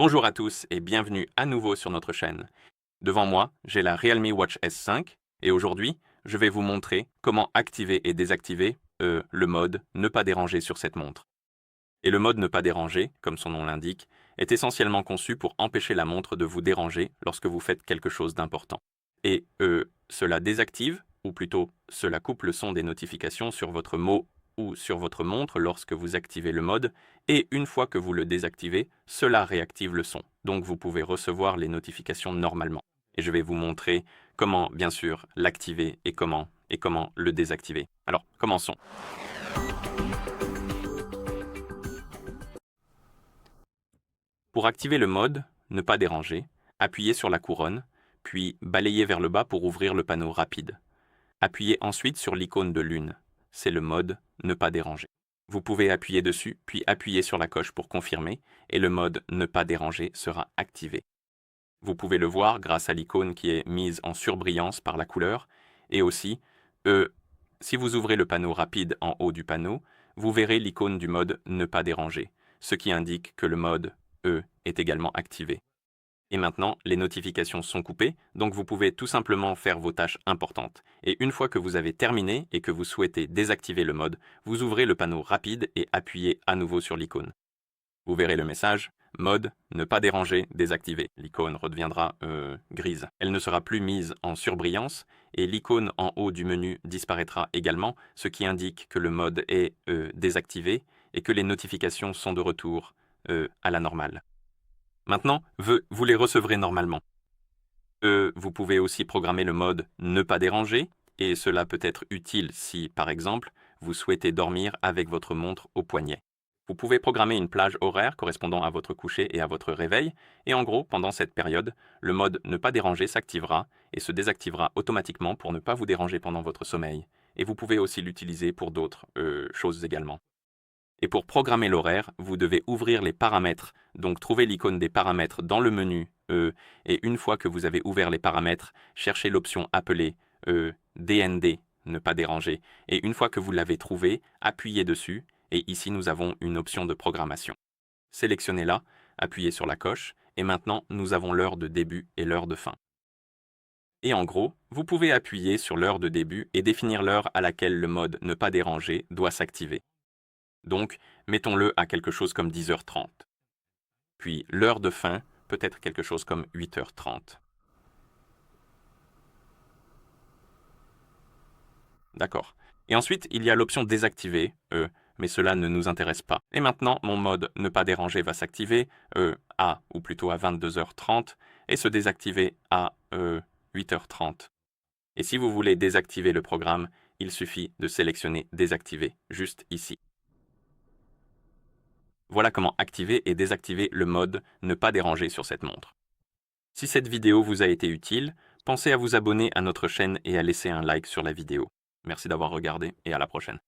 Bonjour à tous et bienvenue à nouveau sur notre chaîne. Devant moi, j'ai la Realme Watch S5 et aujourd'hui, je vais vous montrer comment activer et désactiver le mode ne pas déranger sur cette montre. Et le mode ne pas déranger, comme son nom l'indique, est essentiellement conçu pour empêcher la montre de vous déranger lorsque vous faites quelque chose d'important. Et cela désactive, ou plutôt cela coupe le son des notifications sur votre mot ou sur votre montre lorsque vous activez le mode, et une fois que vous le désactivez, cela réactive le son. Donc vous pouvez recevoir les notifications normalement. Et je vais vous montrer comment, bien sûr, l'activer et comment le désactiver. Alors, commençons. Pour activer le mode « Ne pas déranger », appuyez sur la couronne, puis balayez vers le bas pour ouvrir le panneau rapide. Appuyez ensuite sur l'icône de lune. C'est le mode « Ne pas déranger ». Vous pouvez appuyer dessus, puis appuyer sur la coche pour confirmer, et le mode « Ne pas déranger » sera activé. Vous pouvez le voir grâce à l'icône qui est mise en surbrillance par la couleur, et aussi, si vous ouvrez le panneau rapide en haut du panneau, vous verrez l'icône du mode « Ne pas déranger », ce qui indique que le mode est également activé. Et maintenant, les notifications sont coupées, donc vous pouvez tout simplement faire vos tâches importantes. Et une fois que vous avez terminé et que vous souhaitez désactiver le mode, vous ouvrez le panneau rapide et appuyez à nouveau sur l'icône. Vous verrez le message « Mode, ne pas déranger, désactivé ». L'icône redeviendra grise. Elle ne sera plus mise en surbrillance et l'icône en haut du menu disparaîtra également, ce qui indique que le mode est désactivé et que les notifications sont de retour à la normale. Maintenant, vous les recevrez normalement. Vous pouvez aussi programmer le mode « Ne pas déranger » et cela peut être utile si, par exemple, vous souhaitez dormir avec votre montre au poignet. Vous pouvez programmer une plage horaire correspondant à votre coucher et à votre réveil, et en gros, pendant cette période, le mode « Ne pas déranger » s'activera et se désactivera automatiquement pour ne pas vous déranger pendant votre sommeil. Et vous pouvez aussi l'utiliser pour d'autres choses également. Et pour programmer l'horaire, vous devez ouvrir les paramètres, donc trouver l'icône des paramètres dans le menu et une fois que vous avez ouvert les paramètres, cherchez l'option appelée DND, ne pas déranger, et une fois que vous l'avez trouvée, appuyez dessus, et ici nous avons une option de programmation. Sélectionnez-la, appuyez sur la coche, et maintenant nous avons l'heure de début et l'heure de fin. Et en gros, vous pouvez appuyer sur l'heure de début et définir l'heure à laquelle le mode ne pas déranger doit s'activer. Donc, mettons-le à quelque chose comme 10h30. Puis, l'heure de fin peut être quelque chose comme 8h30. D'accord. Et ensuite, il y a l'option désactiver, mais cela ne nous intéresse pas. Et maintenant, mon mode ne pas déranger va s'activer ou plutôt à 22h30, et se désactiver à 8h30. Et si vous voulez désactiver le programme, il suffit de sélectionner désactiver, juste ici. Voilà comment activer et désactiver le mode « Ne pas déranger » sur cette montre. Si cette vidéo vous a été utile, pensez à vous abonner à notre chaîne et à laisser un like sur la vidéo. Merci d'avoir regardé et à la prochaine.